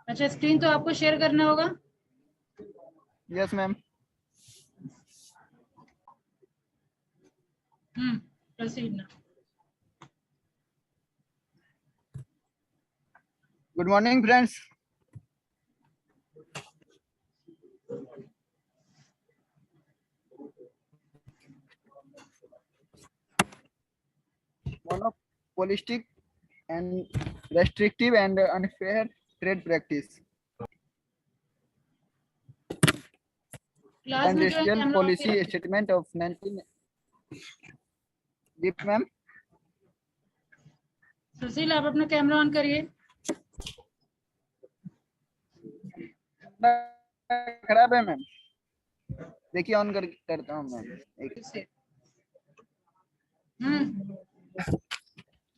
अच्छा, स्क्रीन तो आपको शेयर करना होगा। Yes ma'am. प्रोसीड ना। Good morning friends. Monopolistic and restrictive and unfair trade practice. Class में जो है Industrial कैमरा ऑन policy किया। statement of 19। जी मैम। सुशील, आप अपना कैमरा ऑन करिए। खराब है मैम, देखिए ऑन करता हूँ मैम। एक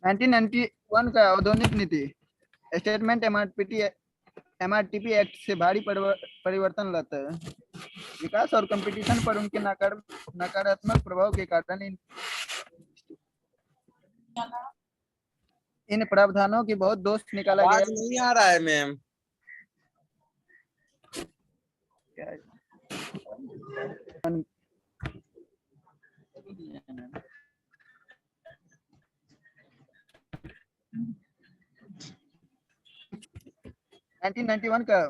1991 का औद्योगिक नीति स्टेटमेंट एमआरटीपी एक्ट से भारी परिवर्तन लाता है। विकास और कंपटीशन पर उनके नकारात्मक प्रभाव के कारण इन प्रावधानों की बहुत दोस्त निकाला गया। आवाज नहीं आ रहा है मैम। का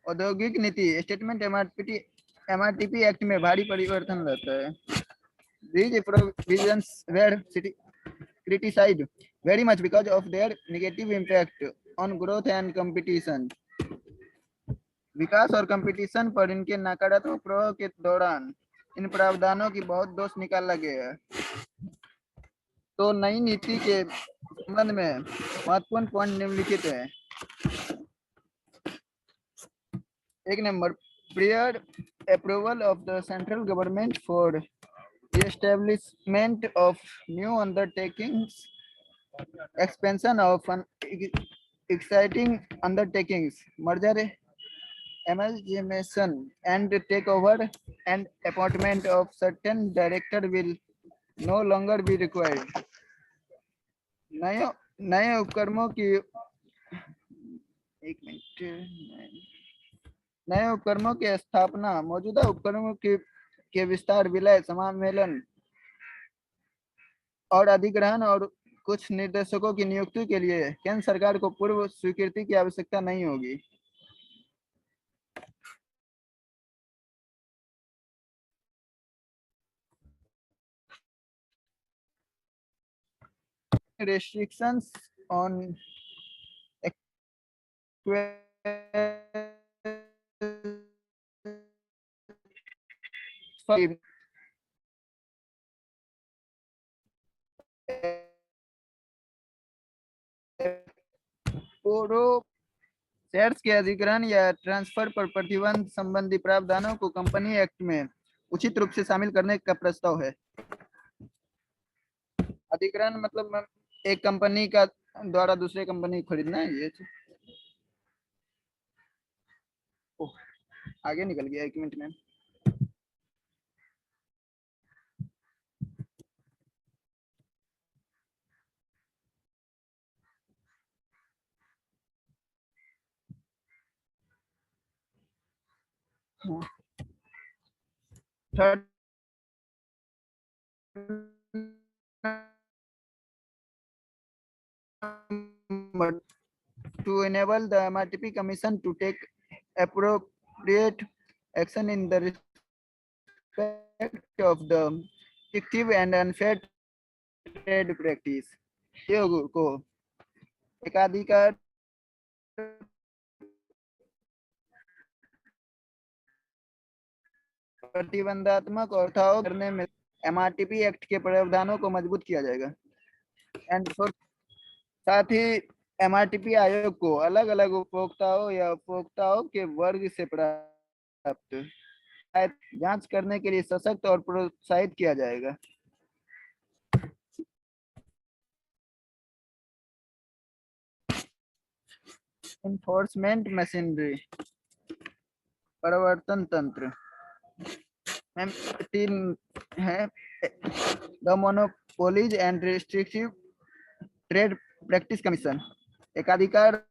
औद्योगिक नीति स्टेटमेंट एमआरटीपी एक्ट में भारी परिवर्तन लाता है। These provisions were criticized very much because of their negative impact on growth and competition. विकास और कंपटीशन पर इनके नकारात्मक प्रभाव के दौरान इन प्रावधानों की बहुत दोष निकाला गया है। तो नई नीति के संबंध में महत्वपूर्ण पॉइंट निम्नलिखित है। एक number, prior approval of the central government for the establishment of new undertakings, expansion of exciting undertakings, merger, amalgamation, and takeover and appointment of certain director will no longer be required. नए उपक्रमों की नए उपक्रमों की स्थापना, मौजूदा उपक्रमों के विस्तार, विलय, समामेलन और अधिग्रहण और कुछ निर्देशकों की नियुक्ति के लिए केंद्र सरकार को पूर्व स्वीकृति की आवश्यकता नहीं होगी। Restrictions on शेयर्स के अधिग्रहण या ट्रांसफर पर प्रतिबंध संबंधी प्रावधानों को कंपनी एक्ट में उचित रूप से शामिल करने का प्रस्ताव है। अधिग्रहण मतलब एक कंपनी का द्वारा दूसरे कंपनी खरीदना है। ये आगे निकल गया, 1 मिनट में। Third, to enable the MRTP Commission to take appropriate action in the respect of the effective and unfair trade practice. को एकाधिकार प्रतिबंधात्मक और करने में एमआरटीपी एक्ट के प्रावधानों को मजबूत किया जाएगा। एंड साथ ही एमआरटीपी आयोग को अलग अलग उपभोक्ताओं या उपभोक्ताओं के वर्ग से प्राप्त जांच करने के लिए सशक्त और प्रोत्साहित किया जाएगा। इन्फोर्समेंट मशीनरी, प्रवर्तन तंत्र मैम 3 है। The monopolies and restrictive trade practice commission एकाधिकार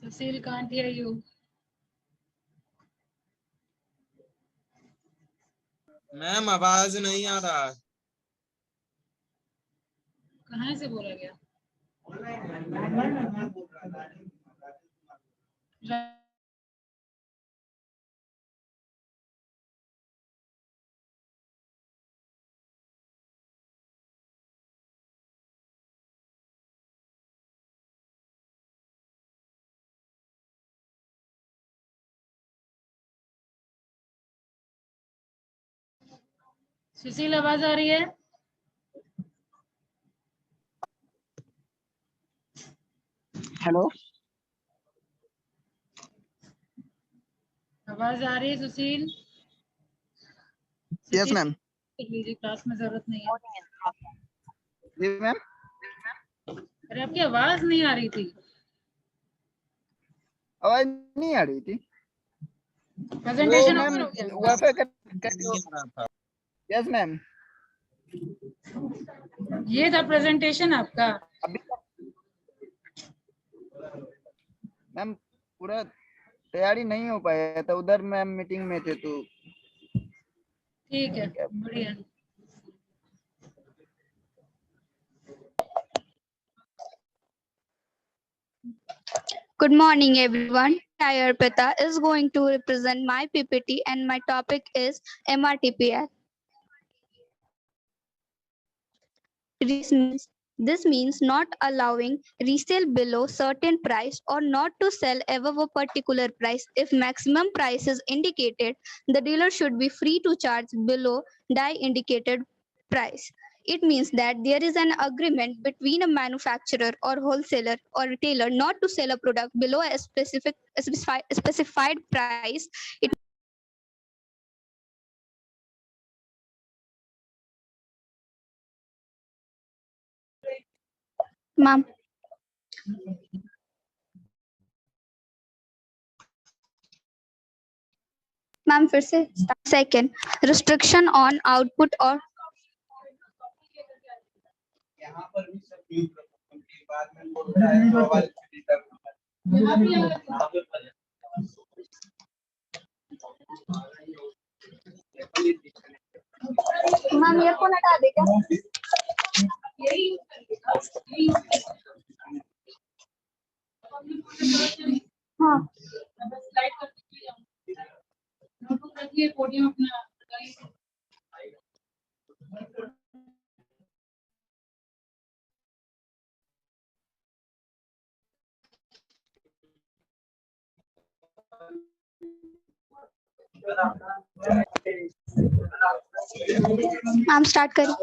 सुशील can't hear you. मैम आवाज नहीं आ रहा। कहाँ से बोला गया? सुशील आवाज आ रही है? हेलो आवाज आ रही है सुशील? Yes ma'am. लीजिए, क्लास में जरूरत नहीं है। जी मैम। अरे आपकी आवाज नहीं आ रही थी। आवाज नहीं आ रही थी। प्रेजेंटेशन मैम ओवर हो गया? वाईफाई नहीं आ रहा था। Yes ma'am. ये था प्रेजेंटेशन आपका? अभी मैम पूरा तैयारी नहीं हो पाया था, उधर मैम मीटिंग में थे तो। ठीक है, बढ़िया। Good morning, everyone. I, Arpita, is going to represent my PPT and my topic is MRTP Act. This means not allowing resale below certain price or not to sell above a particular price. If maximum price is indicated, the dealer should be free to charge below the indicated price. It means that there is an agreement between a manufacturer or wholesaler or retailer not to sell a product below a specified price. Ma'am. Ma'am फिर से second restriction on output और यहाँ पर भी सब बाद में बोलता है मोबाइल मैम ये कौन हटा देगा? हाँ पोडियम अपना मैम स्टार्ट करें।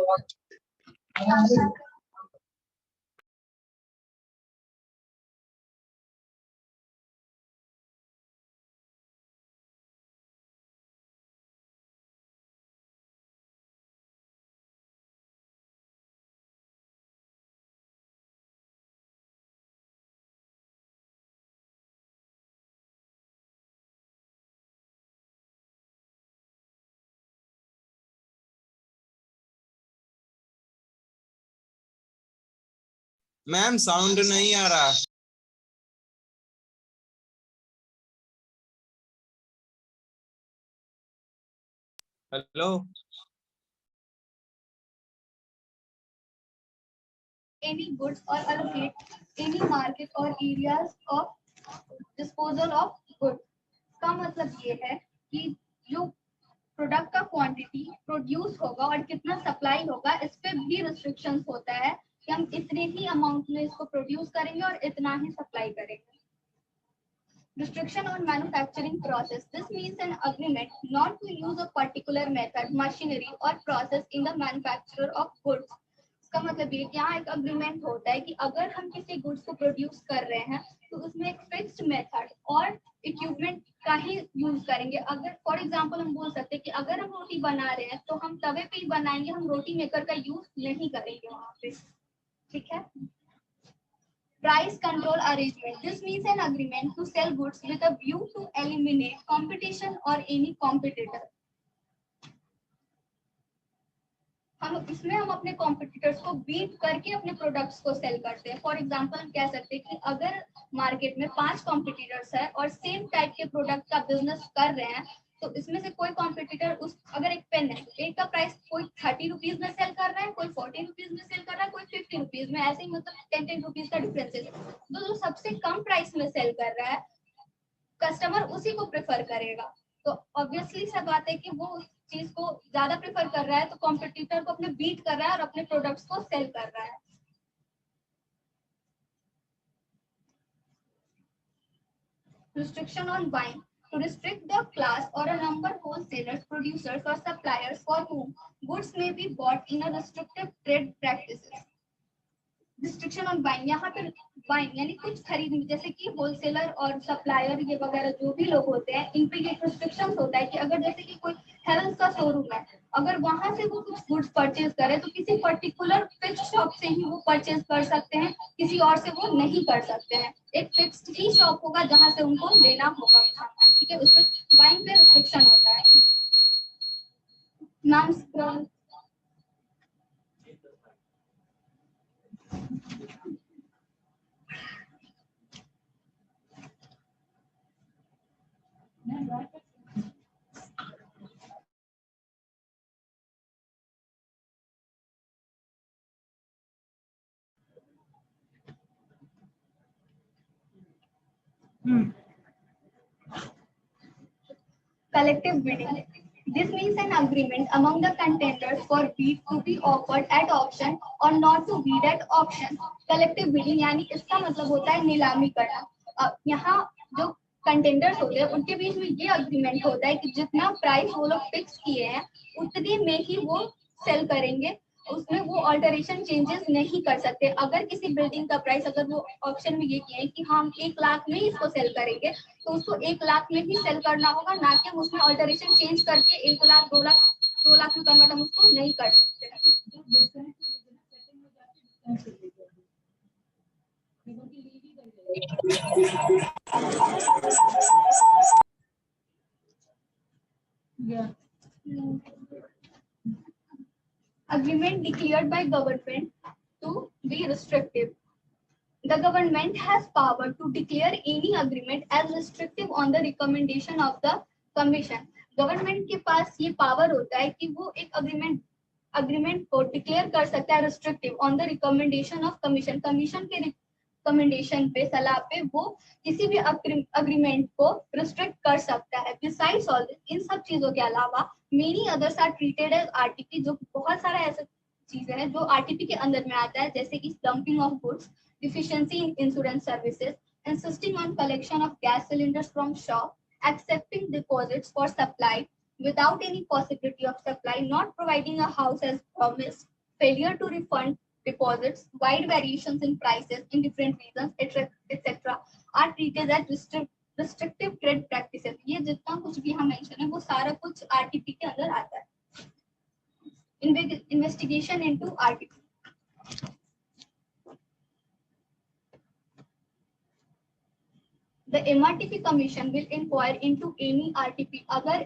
मैम साउंड नहीं आ रहा। Hello Any goods or allocate any market or areas of disposal of goods। का मतलब ये है कि जो प्रोडक्ट का क्वांटिटी प्रोड्यूस होगा और कितना सप्लाई होगा, इस पे भी रिस्ट्रिक्शंस होता है कि हम इतने ही अमाउंट में इसको प्रोड्यूस करेंगे और इतना ही सप्लाई करेंगे। Restriction on manufacturing process. This means an agreement not to use a particular method, machinery or process in the manufacture of goods। इसका मतलब ये कि यहाँ एक अग्रीमेंट होता है कि अगर हम किसी गुड्स को प्रोड्यूस कर रहे हैं तो उसमें एक फिक्स्ड मेथड और इक्विपमेंट का ही यूज करेंगे। अगर फॉर एग्जांपल हम बोल सकते हैं कि अगर हम रोटी बना रहे हैं तो हम तवे पे ही बनाएंगे, हम रोटी मेकर का यूज नहीं करेंगे वहां पे। ठीक है। Price control arrangement. This means an agreement to sell goods with a view to eliminate competition or any competitor. हम अपने कॉम्पिटिटर्स को बीट करके अपने प्रोडक्ट्स को सेल करते हैं. फॉर एग्जांपल हम कह सकते हैं कि अगर मार्केट में 5 कॉम्पिटिटर्स है और सेम टाइप के प्रोडक्ट का बिजनेस कर रहे हैं, तो इसमें से कोई कॉम्पिटिटर उस अगर एक पेन है, एक का प्राइस कोई 30 रुपीज में सेल कर रहा है, कोई 40 रुपीज में सेल कर रहा है, कोई 50 रुपीज में, ऐसे ही मतलब 10 रुपीज का डिफरेंस है. तो जो सबसे कम प्राइस में सेल कर रहा है कस्टमर उसी को प्रेफर करेगा. तो ऑब्वियसली सा बात है कि वो उस चीज को ज्यादा प्रेफर कर रहा है, तो कॉम्पिटिटर को अपने बीट कर रहा है और अपने प्रोडक्ट्स को सेल कर रहा है. Restriction on buying. To restrict the class or a number of wholesalers, producers or suppliers for whom goods may be bought in a restrictive trade practices. Restriction on buying. यहाँ पे buying यानी कुछ खरीदने, जैसे कि होलसेलर और supplier ये वगैरह जो भी लोग होते हैं, इन पे ये रिस्ट्रिक्शन होता है कि अगर जैसे कि कोई हेल्थ का शोरूम है, अगर वहां से वो कुछ गुड्स परचेज करे तो किसी पर्टिकुलर फिक्स शॉप से ही वो परचेज कर सकते हैं, किसी और से वो नहीं कर सकते हैं. एक फिक्स्ड ही शॉप होगा जहां से उनको लेना होगा सामान. ठीक है, उस पर बाइंग पे रिस्ट्रिक्शन होता है. Ma'am collective bidding. This means an agreement among the contenders for bid to be offered at auction or not to bid at auction. Collective bidding यानी इसका मतलब होता है नीलामी करना. यहाँ जो कंटेंडर्स होते हैं उनके बीच में ये अग्रीमेंट होता है कि जितना प्राइस वो लोग फिक्स किए हैं उतने में ही वो सेल करेंगे, उसमें वो ऑल्टरेशन चेंजेस नहीं कर सकते. अगर किसी बिल्डिंग का प्राइस अगर वो ऑप्शन में ये किए कि हम 1 लाख में ही इसको सेल करेंगे, तो उसको 1 लाख में ही सेल करना होगा, ना कि उसमें ऑल्टरेशन चेंज करके 1 लाख 2 लाख 2 लाख में कन्वर्ट हम उसको नहीं कर सकते हैं. Agreement declared by government to be restrictive. The government has power to declare any agreement as restrictive on the recommendation of the commission. Government के पास ये पावर होता है कि वो एक अग्रीमेंट को डिक्लेयर कर सकता है restrictive on the recommendation of commission. Commission के रिकमेंडेशन पे, सलाह पे वो किसी भी अग्रीमेंट को रिस्ट्रिक्ट कर सकता है. बिसाइड्स ऑल दिस, इन सब चीजों के अलावा many others are treated as RTP. जो बहुत सारा ऐसा चीजें हैं जो आरटीपी के अंदर में आता है, जैसे कि dumping of goods, deficiency in insurance services, insisting on collection of gas cylinders from shop, accepting deposits for supply without any possibility of supply, not providing a house as promised, failure to refund deposits, wide variations in prices in different regions, etc. are treated as restrictive trade practices. ये जितना कुछ भी हम mention है वो सारा कुछ RTP के अंदर आता है. Investigation into RTP. The MRTP Commission will inquire into any RTP. अगर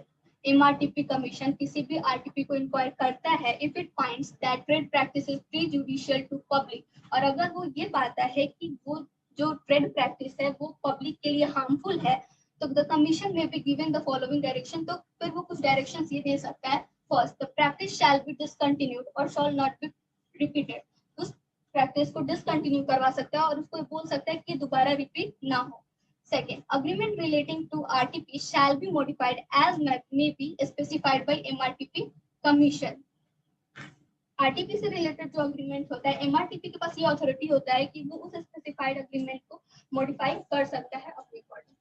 MRTP Commission किसी भी RTP को inquire करता है, if it finds that trade practice is prejudicial to public, और अगर वो ये पाता है कि वो जो trade practice है वो public के लिए harmful है, तो the commission may be given the following direction. तो फिर वो कुछ directions ये दे सकता है. First, the practice shall be discontinued or shall not be repeated. उस practice को discontinue करवा सकता है और उसको बोल सकता है कि दोबारा repeat ना हो. Second, agreement relating to RTP shall be modified as may be specified by MRTP Commission. RTP से related जो agreement होता है, MRTP के पास ये authority होता है कि वो उस specified agreement को modify कर सकता है अपने according.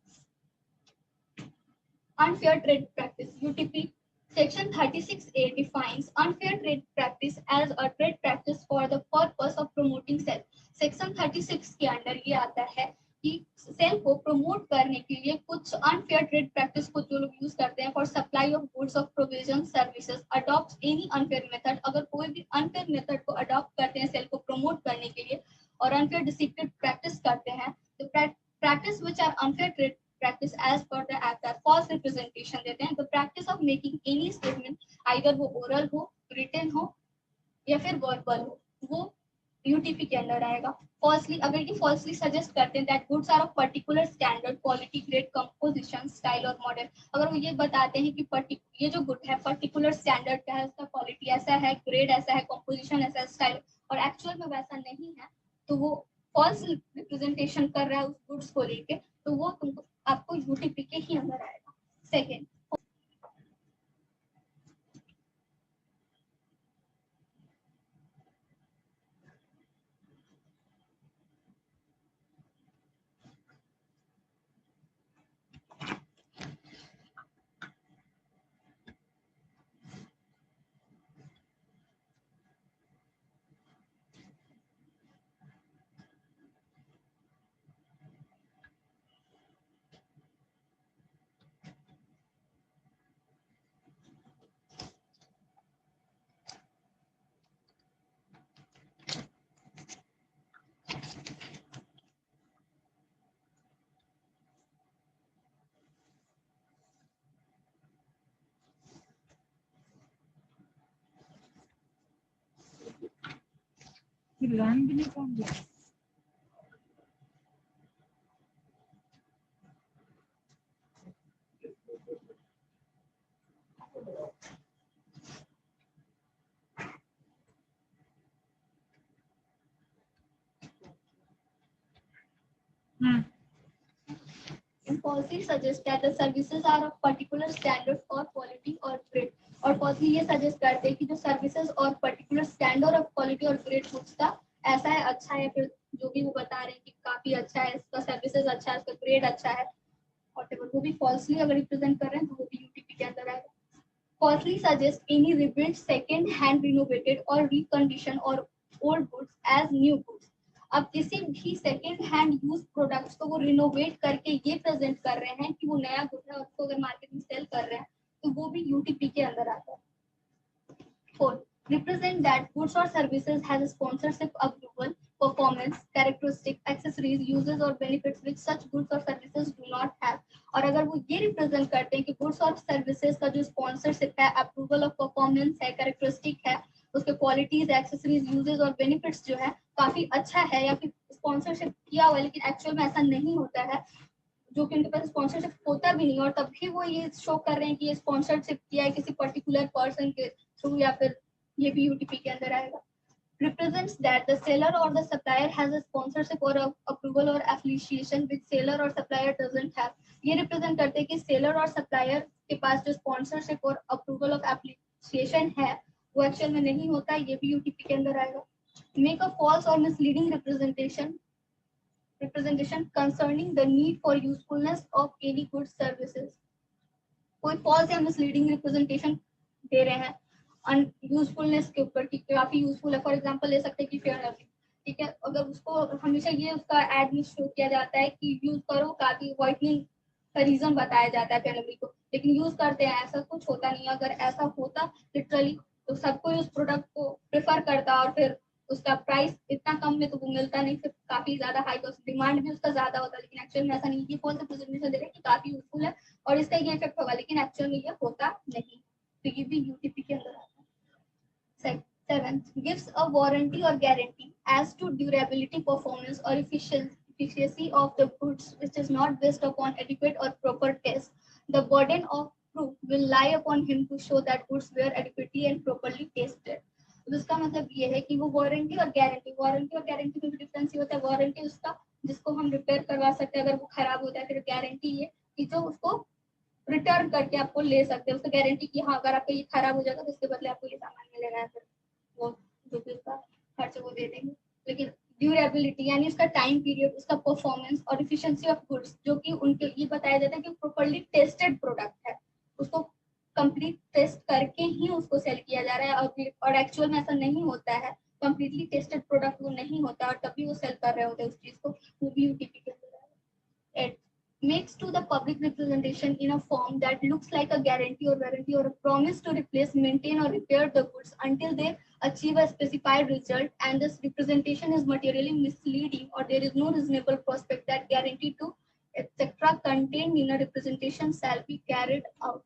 Unfair trade practice (UTP). Section 36A defines unfair trade practice as a trade practice for the purpose of promoting sale. Section 36 के अंदर ये आता है कि सेल को प्रमोट करने के लिए कुछ अनफेयर ट्रेड प्रैक्टिस को जो लोग यूज करते हैं for supply of goods of provision services adopt any unfair method. अगर कोई भी अनफेयर मेथड को अडॉप्ट करते हैं सेल को प्रमोट करने के लिए, और अनफेयर डिसिप्लिन प्रैक्टिस करते हैं, तो practice which are unfair trade practice as per the act are false representation देते हैं। The practice of making any statement either oral ओरल हो, रिटन हो या फिर वर्बल हो, वो यूटीपी के अंदर आएगा। फॉल्सली, अगर ये फॉल्सली सजेस्ट करते हैं that goods are of particular standard, quality, grade, composition, style और मॉडल, अगर वो ये बताते हैं कि ये जो गुड है पर्टिकुलर स्टैंडर्ड का है, उसका क्वालिटी ऐसा है, ग्रेड ऐसा है, कंपोजिशन ऐसा है, स्टाइल, और एक्चुअल में वैसा नहीं है, तो वो फॉल्स रिप्रेजेंटेशन कर रहा है उस गुड्स को लेके, तो वो तुमको आपको यूटीपी के ही अंदर आएगा। सेकेंड, रन भी नहीं पाऊंगी। policy suggests that the services are of particular standard or quality or grade, और policy ये suggest करते हैं कि जो services और particular standard of quality और grade goods का ऐसा है, अच्छा है, फिर जो भी वो बता रहे हैं कि काफी अच्छा है, इसका सर्विसेज अच्छा है, इसका ग्रेड अच्छा है, whatever, वो भी falsely अगर रिप्रेजेंट कर रहे हैं तो वो भी यूटीपी के अंदर आएगा। Falsely suggest any rebuilt, second hand, renovated or reconditioned or old goods as new goods। अब किसी भी सेकेंड हैंड यूज प्रोडक्ट्स को वो रिनोवेट करके ये प्रेजेंट कर रहे हैं कि वो नया गुड है, और उसको अगर मार्केट में सेल कर रहे हैं तो वो भी यूटीपी के अंदर आता है। Fourth, represent that goods or services has a sponsorship, approval, performance, characteristic, accessories, uses or benefits which such goods or services do not have। और अगर वो ये रिप्रेजेंट करते हैं कि गुड्स और सर्विसेज का जो स्पॉन्सरशिप है, अप्रूवल ऑफ परफॉर्मेंस है, कैरेक्टरिस्टिक है, उसके क्वालिटीज, एक्सेसरीज, यूजेस और बेनिफिट्स जो है काफी अच्छा है, या फिर स्पॉन्सरशिप किया हुआ है लेकिन एक्चुअल में ऐसा नहीं होता है, जो कि उनके पास स्पॉन्सरशिप होता भी नहीं, और तब भी वो ये शो कर रहे हैं कि ये स्पॉन्सरशिप किया है किसी पर्टिकुलर पर्सन के थ्रू, या फिर ये भी यूटीपी के अंदर आएगा। Represents that the seller or the supplier has a sponsorship or a approval or affiliation which seller or supplier doesn't have। ये रिप्रेजेंट करते हैं कि सेलर और सप्लायर के पास जो स्पॉन्सरशिप और अप्रूवल ऑफ एप्लीकेशन है वो एक्चुअल में नहीं होता, ये भी यूटीपी के अंदर आएगा। Make a false or misleading representation concerning the need for usefulness of any goods services। कोई false या misleading representation दे रहे हैं यूजफुलनेस के ऊपर कि काफी यूजफुल है, फॉर एग्जांपल ले सकते हैं कि फेयर लवली, ठीक है, अगर उसको हमेशा ये उसका एड में शो किया जाता है कि यूज करो, काफी व्हाइटनिंग का रीजन बताया जाता है फेयर लवली को, लेकिन यूज करते हैं ऐसा कुछ होता नहीं। अगर ऐसा होता लिटरली तो सब कोई उस प्रोडक्ट को प्रेफर करता, और फिर उसका प्राइस इतना कम में तो वो मिलता नहीं, फिर काफी ज्यादा हाई कॉस्ट, डिमांड भी उसका ज्यादा होता, लेकिन एक्चुअल में ऐसा नहीं। ये कौन सा प्रेजेंटेशन दे रहे हैं कि काफी यूजफुल है और इसका ये इफेक्ट होगा, लेकिन एक्चुअल में ये होता नहीं, तो ये भी यूटीपी के अंदर आता है। Seventh, gives a warranty or guarantee as to durability, performance or efficiency of the goods which is not based upon adequate or proper test। The burden of proof will lie upon him to show that goods were adequately and properly tested। तो इसका मतलब ये है कि वो warranty और guarantee में भी डिफरेंस होता है। वारंटी उसका जिसको हम रिपेयर करवा सकते हैं अगर वो खराब होता है, फिर गारंटी ये कि जो उसको रिटर्न करके आपको ले सकते हैं, उसको गारंटी की हाँ अगर आपका ये खराब हो जाएगा तो इसके बदले आपको ये सामान मिलेगा, है फिर वो जो भी उसका खर्च वो दे देंगे। लेकिन ड्यूरेबिलिटी यानी उसका टाइम पीरियड, उसका परफॉर्मेंस और इफिशिएंसी ऑफ गुड्स, जो कि उनके ये बताया जाता है कि प्रॉपर्ली टेस्टेड प्रोडक्ट है, उसको कंप्लीट टेस्ट करके ही उसको सेल किया जा रहा है, और एक्चुअल में ऐसा नहीं होता है, कंप्लीटली टेस्टेड प्रोडक्ट वो नहीं होता और तभी वो सेल कर रहे होते हैं उस चीज को, वो भी यूटीपी के अंदर है। Makes to the public representation in a form that looks like a guarantee or warranty or a promise to replace, maintain or repair the goods until they achieve a specified result and this representation is materially misleading or there is no reasonable prospect that guarantee to etc contained in a representation shall be carried out.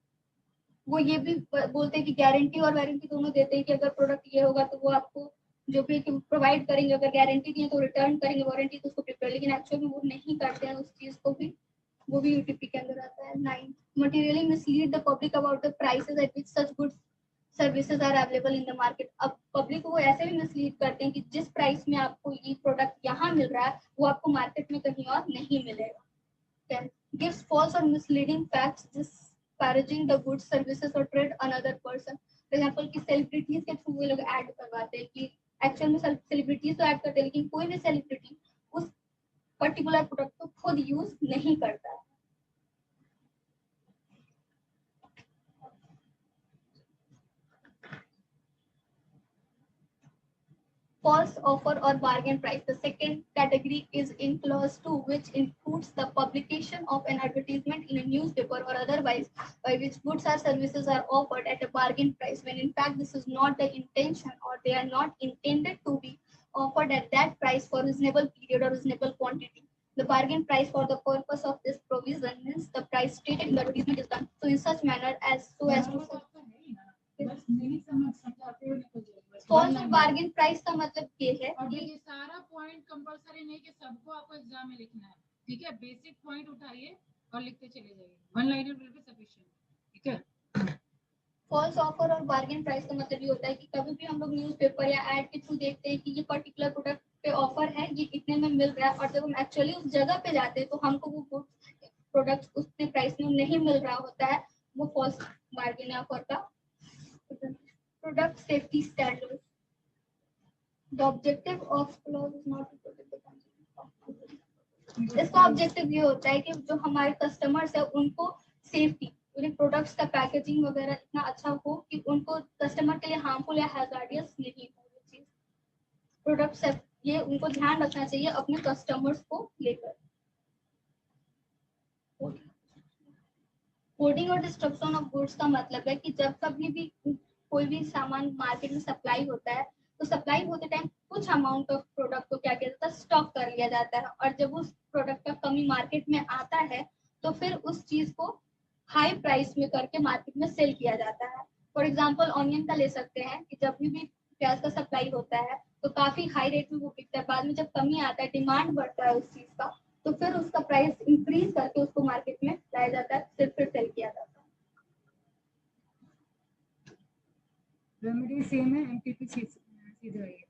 वो ये भी बोलते हैं कि guarantee और warranty दोनों देते हैं कि अगर प्रोडक्ट ये होगा तो वो आपको जो भी प्रोवाइड करेंगे, अगर गारंटी दी है तो रिटर्न करेंगे, वारंटी तो उसको प्रिपेयर, लेकिन एक्चुअल में वो नहीं करते हैं उस चीज को भी, वो भी यूटीपी के अंदर आता है। 9 materially mislead the public about the prices at which such goods services are available in the market। अब पब्लिक को वो ऐसे भी मिसलीड करते हैं कि जिस प्राइस में आपको ये प्रोडक्ट यहाँ मिल रहा है वो आपको मार्केट में कहीं और नहीं मिलेगा। 10 gives false or misleading facts disparaging the goods services or trade another person। For example कि सेलिब्रिटीज के थ्रू वो लोग ऐड करवाते हैं कि एक्चुअल में सेलिब्रिटीज तो ऐड करते हैं लेकिन कोई भी सेलिब्रिटी उस पर्टिकुलर प्रोडक्ट को खुद यूज नहीं करता है। False offer or bargain price। The second category is in clause 2, which includes the publication of an advertisement in a newspaper or otherwise by which goods or services are offered at a bargain price, when in fact this is not the intention or they are not intended to be offered at that price for reasonable period or reasonable quantity। The bargain price for the purpose of this provision means the price stated in the advertisement is done so in such manner as to false और bargain price का मतलब ये है और ये सारा point compulsory नहीं कि सबको आपको एग्जाम में लिखना है, ठीक है। बेसिक पॉइंट उठाइए और लिखते चले जाइए, one liner will be sufficient, ठीक है। फॉल्स ऑफर और बार्गेन प्राइस का मतलब ये होता है कि कभी भी हम लोग न्यूज़पेपर या एड के थ्रू देखते हैं कि ये पर्टिकुलर प्रोडक्ट पे ऑफर है, ये इतने में मिल रहा है, और जब हम एक्चुअली उस जगह पे जाते हैं तो हमको वो प्रोडक्ट उतने प्राइस में नहीं मिल रहा होता है, वो फॉल्स बार्गेन ऑफर का। Product safety standards। The objective of clause is not to protect the consumer। इसका ऑब्जेक्टिव ये होता है कि जो हमारे कस्टमर्स है उनको सेफ्टी, उन्हें प्रोडक्ट्स का पैकेजिंग वगैरह इतना अच्छा हो कि उनको कस्टमर के लिए हार्मफुल या हैजार्डियस नहीं हो ये चीज। प्रोडक्ट्स ये उनको ध्यान रखना चाहिए अपने कस्टमर्स को लेकर। होर्डिंग और डिस्ट्रक्शन ऑफ गुड्स का मतलब है कि जब कभी भी कोई भी सामान मार्केट में सप्लाई होता है तो सप्लाई होते टाइम कुछ अमाउंट ऑफ प्रोडक्ट को क्या किया जाता है, स्टॉक कर लिया जाता है, और जब उस प्रोडक्ट का कमी मार्केट में आता है तो फिर उस चीज को हाई प्राइस में करके मार्केट में सेल किया जाता है। फॉर एग्जांपल ऑनियन का ले सकते हैं कि जब भी प्याज का सप्लाई होता है तो काफी हाई रेट में वो बिकता है, बाद में जब कमी आता है, डिमांड बढ़ता है उस चीज का, तो फिर उसका प्राइस इंक्रीज करके उसको मार्केट में लाया जाता है, फिर सेल किया जाता है। रेमेडी सेम है, एमटीपी सीधा है।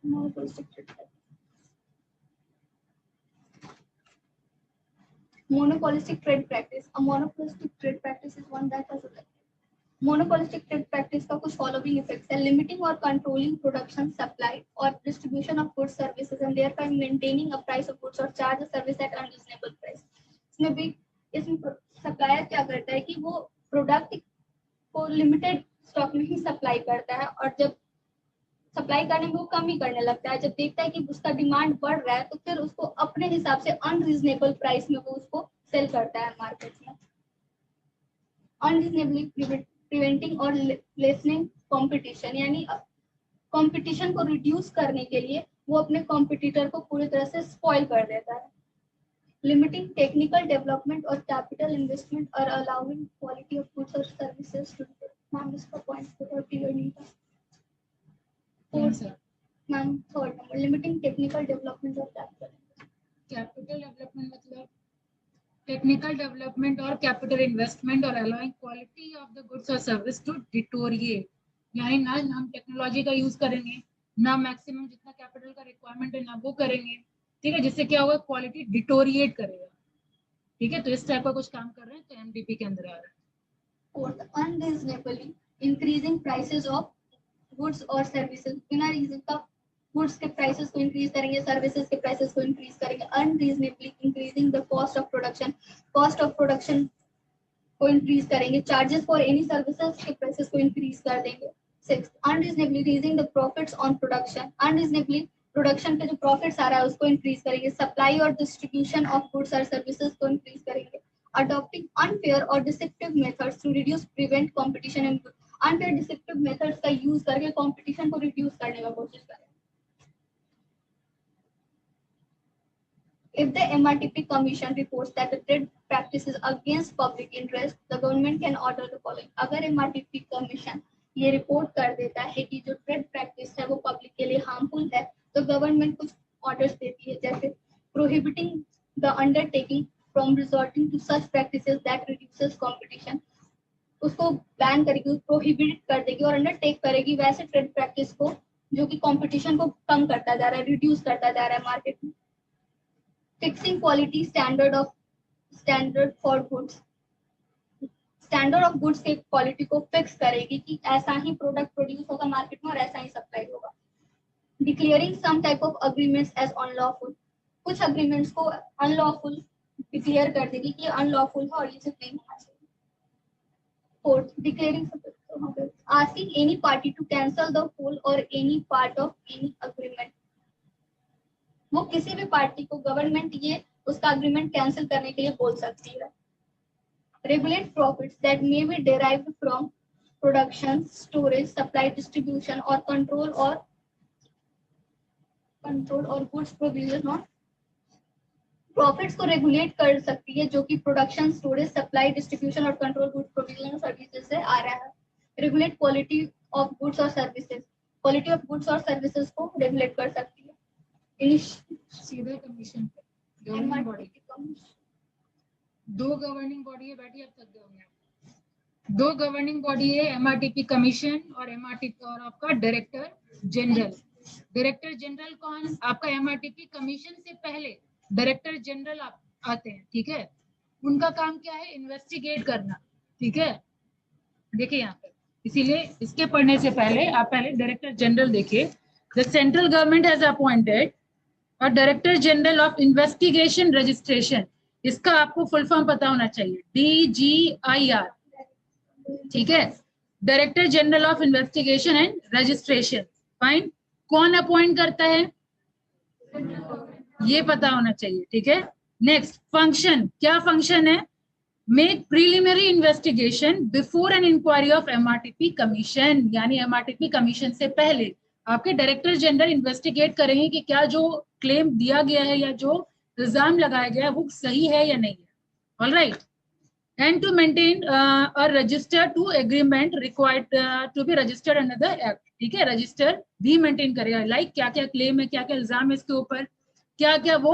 Monopolistic trade practice। A monopolistic trade practice is one that has monopolistic trade practice का कुछ following effects है: limiting or controlling production, supply or distribution of goods services and thereby maintaining a price of goods or charge a service at unreasonable price। इसमें supplier क्या करता है कि वो product को लिमिटेड स्टॉक में ही सप्लाई करता है, और जब सप्लाई करने में वो कमी करने लगता है, जब देखता है कि उसका डिमांड बढ़ रहा है तो फिर उसको अपने हिसाब से अनरीजनेबल प्राइस में वो उसको सेल करता है मार्केट में। अनरीजनेबली प्रिवेंटिंग और लेसनिंग कंपटीशन, यानी कंपटीशन को रिड्यूस करने के लिए वो अपने कॉम्पिटिटर को पूरी तरह से स्पॉइल कर देता है। लिमिटिंग टेक्निकल डेवलपमेंट और कैपिटल इन्वेस्टमेंट और अलाउइंग क्वालिटी ऑफ गुड्स और सर्विसेज टू मैम इसका पॉइंट थोड़ा क्लियर नहीं था। Ma'am third number limiting technical development और कैपिटल डेवलपमेंट मतलब टेक्निकल डेवलपमेंट और कैपिटल इन्वेस्टमेंट और allowing quality of the goods और सर्विस टू डिटोरिएट, यानी ना हम टेक्नोलॉजी का यूज करेंगे, ना मैक्सिमम जितना कैपिटल का रिक्वायरमेंट है ना वो करेंगे, ठीक है, जिससे क्या होगा, क्वालिटी डिटोरिएट करेगा, ठीक है। तो इस टाइप का कुछ काम कर रहे हैं तो एमडीपी के अंदर आ रहा है। Fourth, unreasonably increasing prices of goods or services। बिना रीजन का गुड्स के प्राइसेस को इंक्रीज करेंगे, सर्विसेज के प्राइसेस को इंक्रीज करेंगे। Unreasonably increasing the cost of production को इंक्रीज करेंगे। चार्जेस फॉर एनी सर्विसेज के प्राइसेस को इंक्रीज कर देंगे। 6, unreasonably raising the profits on production. Unreasonably production पे जो प्रॉफिट्स आ रहा है उसको इंक्रीज करेंगे। सप्लाई और डिस्ट्रीब्यूशन ऑफ गुड्स और सर्विसेज को इंक्रीज करेंगे। Adopting unfair or deceptive methods to reduce prevent competition and unfair deceptive methods का यूज करके कंपटीशन को रिड्यूस करने का कोशिश करें। If the MRTP Commission reports that the trade practices against public interest, the government can order the following. अगर MRTP Commission ये report कर देता है कि जो ट्रेड प्रैक्टिस है वो पब्लिक के लिए हार्मफुल है, तो गवर्नमेंट कुछ ऑर्डर्स देती है, जैसे prohibiting the undertaking from resorting to such practices that reduces competition, उसको बैन करेगी, प्रोहिबिट कर देगी और अंडरटेक करेगी वैसे ट्रेड प्रैक्टिस को जो कि कंपटीशन को कम करता जा रहा है, रिड्यूस करता जा रहा है मार्केट में। Fixing quality standard for goods, standard of goods के क्वालिटी को फिक्स करेगी कि ऐसा ही प्रोडक्ट प्रोड्यूस होगा मार्केट में और ऐसा ही सप्लाई होगा। Declaring some type of agreements as unlawful, कुछ अग्रीमेंट्स को अनलॉफुल डिक्लेयर कर देगी कि अनलॉफुल है और इसे नहीं होना चाहिए। Fourth, declaring asking any party to cancel the whole or any part of any agreement, वो किसी भी पार्टी को गवर्नमेंट ये उसका अग्रीमेंट कैंसिल करने के लिए बोल सकती है। Regulate profits that may be derived from production, storage, supply, distribution और कंट्रोल और गुड्स प्रोविजन ऑन, प्रॉफिट्स को रेगुलेट कर सकती है जो कि प्रोडक्शन, स्टोरेज, सप्लाई, डिस्ट्रीब्यूशन और कंट्रोल गुड्स प्रोविजन और सर्विसेज से आ रहा है। रेगुलेट क्वालिटी ऑफ गुड्स और सर्विसेज, क्वालिटी ऑफ गुड्स और सर्विसेज को रेगुलेट कर सकती है। सीधे कमीशन पे गवर्निंग बॉडी, दो गवर्निंग बॉडी है, बैठी अब तक गए होंगे। दो गवर्निंग बॉडी है, एमआरटीपी कमीशन और एमआरटीपी और आपका डायरेक्टर जनरल। डायरेक्टर जनरल कौन? आपका एमआरटीपी कमीशन से पहले डायरेक्टर जनरल आते हैं, ठीक है। उनका काम क्या है? इन्वेस्टिगेट करना, ठीक है। देखिए यहाँ पे, इसीलिए इसके पढ़ने से पहले आप पहले डायरेक्टर जनरल देखिए। The central government has appointed और director general of investigation registration, इसका आपको फुल फॉर्म पता होना चाहिए, DGIR, ठीक है। Director general of investigation and registration, fine. कौन अपॉइंट करता है? ये पता होना चाहिए, ठीक है। नेक्स्ट, फंक्शन, क्या फंक्शन है? Make preliminary investigation before an inquiry of MRTP commission, यानी MRTP कमीशन से पहले आपके डायरेक्टर जनरल इन्वेस्टिगेट करेंगे कि क्या जो क्लेम दिया गया है या जो इल्जाम लगाया गया है वो सही है या नहीं है। All right. And to maintain a register to agreement required to be registered under the act, ठीक है। रजिस्टर भी मेंटेन करेगा, लाइक क्या क्या क्लेम है, क्या क्या इल्जाम है इसके ऊपर, क्या क्या वो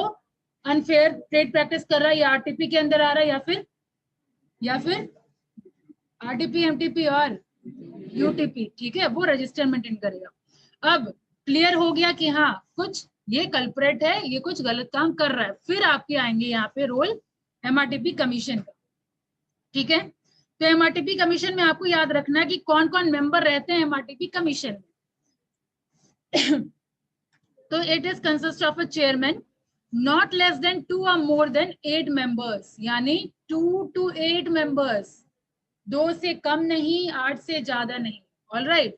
अनफेयर ट्रेड प्रैक्टिस कर रहा है या RTP के अंदर आ रहा है या फिर RTP, MTP और UTP, ठीक है, वो रजिस्टर मेंटेन करेगा। अब क्लियर हो गया कि हाँ कुछ ये कल्प्रेट है, ये कुछ गलत काम कर रहा है, फिर आपके आएंगे यहाँ पे रोल MRTP कमीशन का, ठीक है। तो MRTP कमीशन में आपको याद रखना है कि कौन कौन मेंबर रहते हैं MRTP कमीशन में। तो it is consist of a chairman, not less than 2 or more than 8 members, यानी 2 to 8 members, 2 से कम नहीं, 8 से ज्यादा नहीं। All right.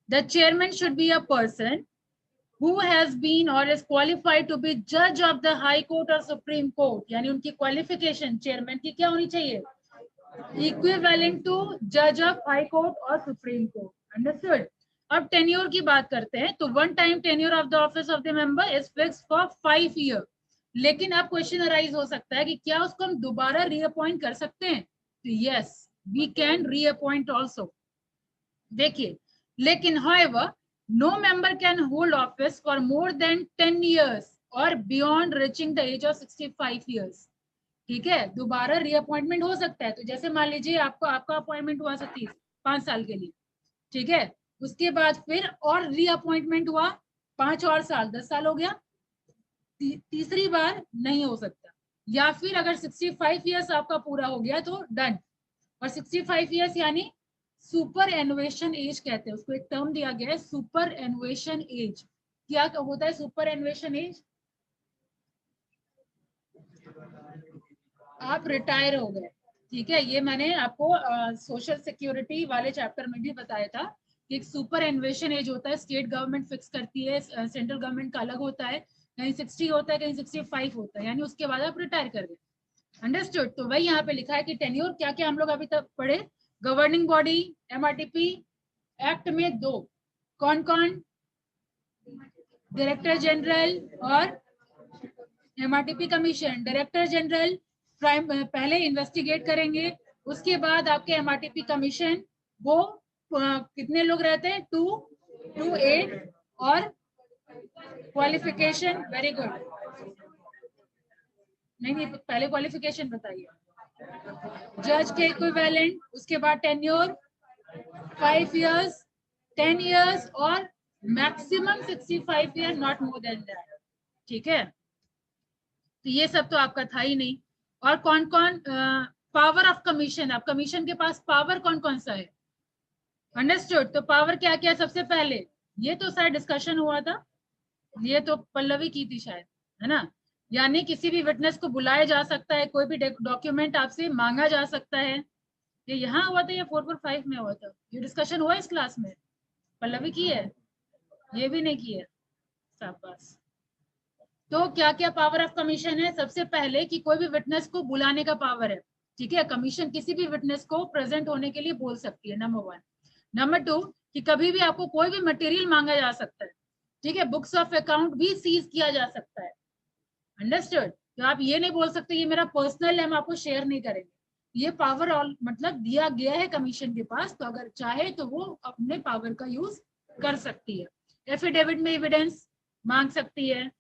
The chairman should be a person who has been or is qualified to be judge of the High Court or Supreme Court, यानी उनकी qualification chairman की क्या होनी चाहिए? Equivalent to judge of High Court or Supreme Court, understood? अब tenure की बात करते हैं, तो one time tenure of the office of the member is fixed for 5 years। लेकिन अब क्वेश्चन अराइज हो सकता है कि क्या उसको हम दोबारा रीअपॉइंट कर सकते हैं? तो yes, we can reappoint also. देखिए, लेकिन however no member can hold office for more than 10 years or beyond reaching the age of 65 years, ठीक है। दोबारा रीअपॉइंटमेंट हो सकता है, तो जैसे मान लीजिए आपका अपॉइंटमेंट हुआ 5 साल के लिए, ठीक है, उसके बाद फिर और रीअपॉइंटमेंट हुआ 5 और साल, 10 साल हो गया, तीसरी बार नहीं हो सकता। या फिर अगर 65 ईयर्स आपका पूरा हो गया तो डन। और 65 ईयर्स यानी सुपर एनुएशन एज कहते हैं उसको, एक टर्म दिया गया है सुपर एनुएशन एज। क्या होता है सुपर एनुएशन एज? आप रिटायर हो गए, ठीक है। ये मैंने आपको सोशल सिक्योरिटी वाले चैप्टर में भी बताया था कि एक सुपर एनुएशन एज होता है, स्टेट गवर्नमेंट फिक्स करती है, सेंट्रल गवर्नमेंट का अलग होता है, कहीं 60 होता है, कहीं 65 होता है, यानी उसके बाद आप रिटायर कर गए। अंडरस्टूड? तो वही यहाँ पे लिखा है कि टेन्योर क्या क्या हम लोग अभी तक पढ़े, गवर्निंग बॉडी एमआरटीपी एक्ट में दो, कौन कौन? डायरेक्टर जनरल और एमआरटीपी कमीशन। डायरेक्टर जनरल पहले इन्वेस्टिगेट करेंगे, उसके बाद आपके एमआरटीपी कमीशन वो कितने लोग रहते हैं? 2 to 8 और क्वालिफिकेशन, वेरी गुड, नहीं पहले क्वालिफिकेशन बताइए। जज के इक्विवेलेंट, उसके बाद टेन्योर 5 years, 10 years और maximum 65 year, not more than that. ठीक है, तो ये सब तो आपका था ही नहीं। और कौन कौन पावर ऑफ कमीशन, अब कमीशन के पास पावर कौन कौन सा है? अंडरस्टूड। तो पावर क्या क्या? सबसे पहले ये तो शायद डिस्कशन हुआ था, ये तो पल्लवी की थी शायद, है ना? यानी किसी भी विटनेस को बुलाया जा सकता है, कोई भी डॉक्यूमेंट आपसे मांगा जा सकता है। ये यहाँ हुआ था या 445 में हुआ था? ये डिस्कशन हुआ इस क्लास में? पल्लवी की है? ये भी नहीं की है, शाबाश। तो क्या क्या पावर ऑफ कमीशन है? सबसे पहले कि कोई भी विटनेस को बुलाने का पावर है। ठीक है, कमीशन किसी भी विटनेस को प्रेजेंट होने के लिए बोल सकती है, नंबर 1। नंबर 2 कि कभी भी आपको कोई भी मटेरियल मांगा जा सकता है। ठीक है, बुक्स ऑफ अकाउंट भी सीज किया जा सकता है। अंडरस्टूड। तो आप ये नहीं बोल सकते ये मेरा पर्सनल है, हम आपको शेयर नहीं करेंगे। ये पावर ऑल मतलब दिया गया है कमीशन के पास, तो अगर चाहे तो वो अपने पावर का यूज कर सकती है। एफिडेविट में एविडेंस मांग सकती है।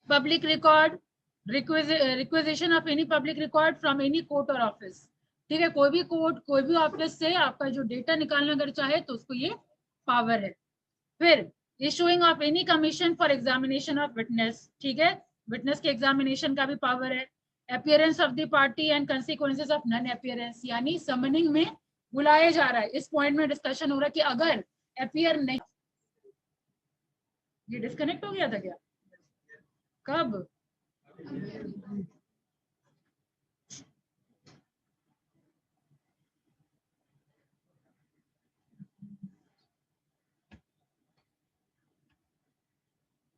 Public record, requisition of any public record from any court और ऑफिस। ठीक है, कोई भी कोर्ट कोई भी ऑफिस से आपका जो डेटा निकालना अगर चाहे तो उसको ये पावर है। फिर issuing of any commission for examination of witness. ठीक है, विटनेस के एग्जामिनेशन का भी पावर है। Appearance of the party and consequences of non appearance, यानी समनिंग में बुलाया जा रहा है, इस पॉइंट में डिस्कशन हो रहा है कि अगर अपीयर नहीं, ये डिस्कनेक्ट हो गया था क्या? कब?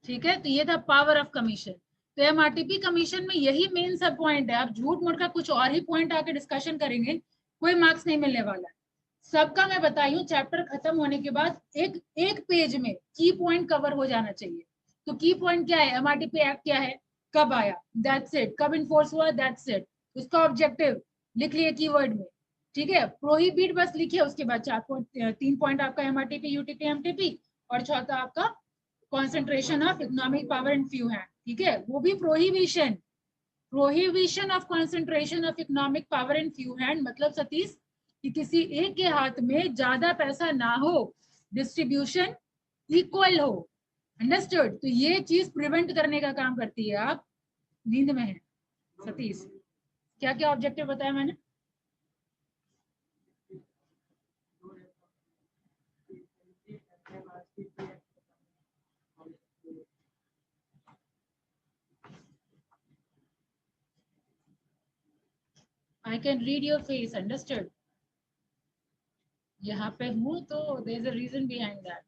ठीक है, तो ये था पावर ऑफ कमीशन। तो एमआरटीपी कमीशन में यही मेन सब पॉइंट है। आप झूठ मूठ का कुछ और ही पॉइंट आके डिस्कशन करेंगे, कोई मार्क्स नहीं मिलने वाला है। सबका मैं बताई हूँ, चैप्टर खत्म होने के बाद एक पेज में की पॉइंट कवर हो जाना चाहिए। तो की पॉइंट क्या है? एमआरटीपी एक्ट क्या है, कब आया, दैट्स इट। कब इन्फोर्स हुआ, दैट्स इट। उसका ऑब्जेक्टिव लिख लिए कीवर्ड में। ठीक है, प्रोहिबिट बस लिखिए, उसके बाद 3 पॉइंट आपका एमआरटीपी, यूटीपी, एमटीपी, और चौथा आपका concentration of economic power in few hand। ठीक है, वो भी prohibition of concentration of economic power in few hand, मतलब सतीश कि किसी एक के हाथ में ज्यादा पैसा ना हो, डिस्ट्रीब्यूशन इक्वल हो। अंडरस्टूड। तो ये चीज प्रिवेंट करने का काम करती है। आप नींद में है सतीश? क्या क्या ऑब्जेक्टिव बताया मैंने? I can read your face, understood? यहाँ पे हूँ तो there is a reason behind that.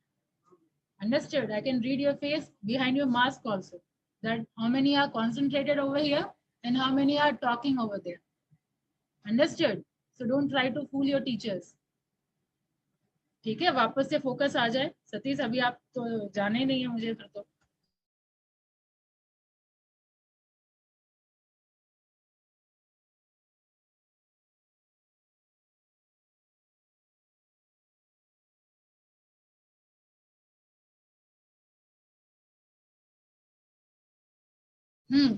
Understood? I can read your face behind your mask also. That how many are concentrated over here and how many are talking over there. Understood? So don't try to fool your teachers. ठीक है, वापस से focus आ जाए। सतीश अभी आप तो जाने ही नहीं है मुझे फिर तो।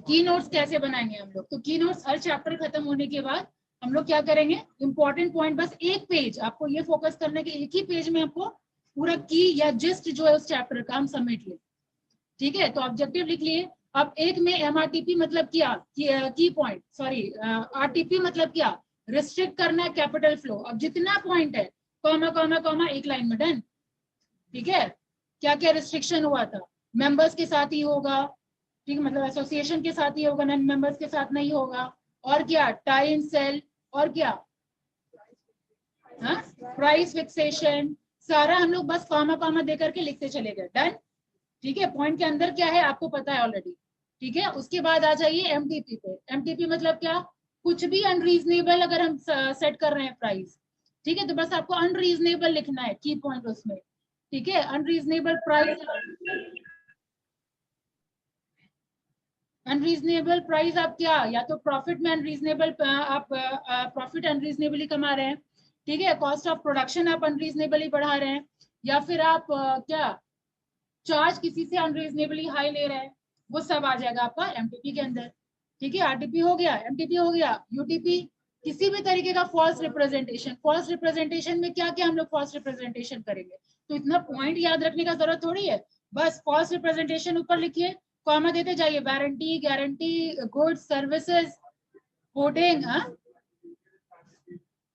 की नोट्स कैसे बनाएंगे हम लोग? तो की नोट्स हर चैप्टर खत्म होने के बाद हम लोग क्या करेंगे, इंपॉर्टेंट पॉइंट, बस एक पेज आपको ये फोकस करने के, एक ही पेज में आपको पूरा की या जिस्ट जो है उस चैप्टर का हम समेट ले। ठीक है, तो ऑब्जेक्टिव लिख लिए। अब एक में एमआरटीपी मतलब क्या, की पॉइंट, सॉरी आरटीपी मतलब क्या, रिस्ट्रिक्ट करना है कैपिटल फ्लो। अब जितना पॉइंट है कॉमा कॉमा कॉमा एक लाइन में डन। ठीक है, क्या क्या रिस्ट्रिक्शन हुआ था, मेंबर्स के साथ ही होगा, ठीक, मतलब एसोसिएशन के साथ ही होगा, नॉन मेंबर्स के साथ नहीं होगा। और क्या, टाइम सेल, और क्या, प्राइस फिक्सेशन, सारा हम लोग बस कॉमा कॉमा दे करके लिखते चले गए, डन। ठीक है, पॉइंट के अंदर क्या है आपको पता है ऑलरेडी। ठीक है, उसके बाद आ जाइए एमटीपी पे। एमटीपी मतलब क्या, कुछ भी अनरीजनेबल अगर हम सेट कर रहे हैं प्राइस, ठीक है, तो बस आपको अनरीजनेबल लिखना है, की पॉइंट उसमें, ठीक है। अनरीजनेबल प्राइस, अनरीजनेबल प्राइस आप क्या, या तो प्रॉफिट में अनरीजनेबल, आप प्रॉफिट अनरीजनेबली कमा रहे हैं, ठीक है, कॉस्ट ऑफ प्रोडक्शन आप अनरीजनेबली बढ़ा रहे हैं, या फिर आप क्या चार्ज किसी से अनरीजनेबली हाई ले रहे हैं, वो सब आ जाएगा आपका एमटीपी के अंदर, ठीक है। आरटीपी हो गया, एमटीपी हो गया, यूटीपी किसी भी तरीके का फॉल्स रिप्रेजेंटेशन, फॉल्स रिप्रेजेंटेशन में क्या क्या हम लोग फॉल्स रिप्रेजेंटेशन करेंगे, तो इतना पॉइंट याद रखने का जरूरत थोड़ी है, बस फॉल्स रिप्रेजेंटेशन ऊपर लिखिए, कॉमा देते जाइए, warranty, guarantee, goods, services, hoarding,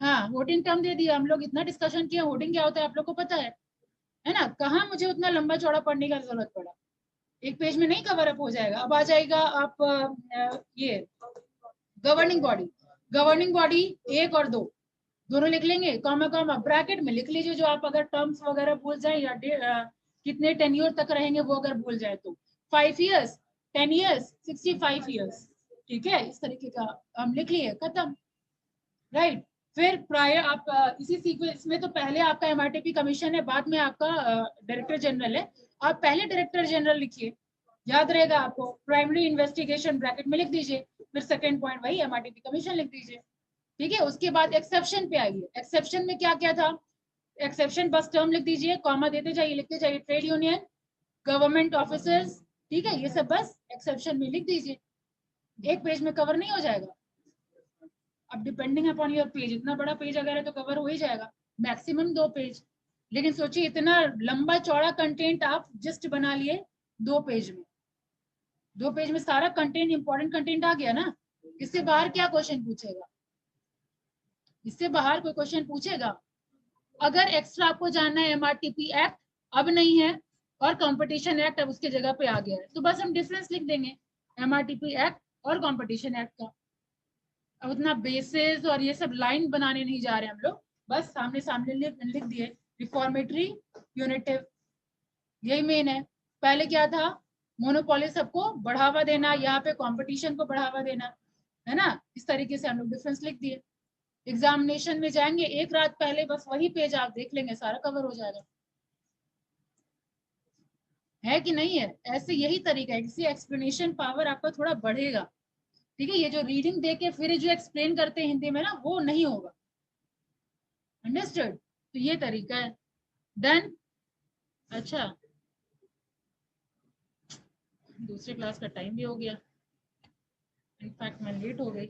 हाँ होर्डिंग टर्म दे दिया, हम लोग इतना डिस्कशन किया, होर्डिंग क्या होता है आप लोग को पता है ना, कहाँ मुझे उतना लंबा चौड़ा पढ़ने का जरूरत पड़ा, एक पेज में नहीं कवर अप हो जाएगा। अब आ जाएगा आप ये गवर्निंग बॉडी, गवर्निंग बॉडी 1 और 2 दोनों लिख लेंगे, कॉमा कॉमा ब्रैकेट में लिख लीजिए, जो आप अगर टर्म्स वगैरह भूल जाए या कितने टेन्योर तक रहेंगे वो अगर भूल जाए तो 5 इयर्स, 10 इयर्स, 65 इयर्स, ठीक है, इस तरीके का हम लिख लिए, खत्म, राइट। फिर प्रायर आप इसी सीक्वेंस में, तो पहले आपका एमआरटीपी कमीशन है, बाद में आपका डायरेक्टर जनरल है, आप पहले डायरेक्टर जनरल लिखिए, याद रहेगा आपको, प्राइमरी इन्वेस्टिगेशन ब्रैकेट में लिख दीजिए, फिर सेकंड पॉइंट वही एमआरटीपी कमीशन लिख दीजिए, ठीक है। उसके बाद एक्सेप्शन पे आइए, एक्सेप्शन में क्या क्या था, एक्सेप्शन बस टर्म लिख दीजिए, कॉमा देते जाइए, लिखते जाइए, ट्रेड यूनियन, गवर्नमेंट ऑफिसर्स, ठीक है, ये सब बस एक्सेप्शन में लिख दीजिए, एक पेज में कवर नहीं हो जाएगा, अब डिपेंडिंग अपॉन योर पेज, इतना बड़ा पेज अगर है तो कवर हो ही जाएगा, मैक्सिमम 2 पेज, लेकिन सोचिए इतना लंबा चौड़ा कंटेंट आप जस्ट बना लिए 2 पेज में, 2 पेज में सारा कंटेंट, इंपॉर्टेंट कंटेंट आ गया ना, इससे बाहर क्या क्वेश्चन पूछेगा, इससे बाहर कोई क्वेश्चन पूछेगा, अगर एक्स्ट्रा आपको जानना है एमआरटीपी एक्ट अब नहीं है और कंपटीशन एक्ट अब उसके जगह पे आ गया है, तो बस हम डिफरेंस लिख देंगे एमआरटीपी एक्ट और कंपटीशन एक्ट का, अब उतना बेसिस और ये सब लाइन बनाने नहीं जा रहे हम लोग, बस सामने सामने लिख दिए, रिफॉर्मेटरी, यूनिटिव, यही मेन है। पहले क्या था, मोनोपोली सबको बढ़ावा देना, यहाँ पे कंपटीशन को बढ़ावा देना, है ना, इस तरीके से हम लोग डिफरेंस लिख दिए। एग्जामिनेशन में जाएंगे एक रात पहले, बस वही पेज आप देख लेंगे, सारा कवर हो जाएगा, है कि नहीं है, ऐसे यही तरीका है, इससे एक्सप्लेनेशन पावर आपका थोड़ा बढ़ेगा, ठीक है। ये जो रीडिंग देके फिर जो एक्सप्लेन करते हैं हिंदी में ना, वो नहीं होगा, अंडरस्टूड, तो ये तरीका है, डन। अच्छा, दूसरे क्लास का टाइम भी हो गया, इनफैक्ट मैं लेट हो गई।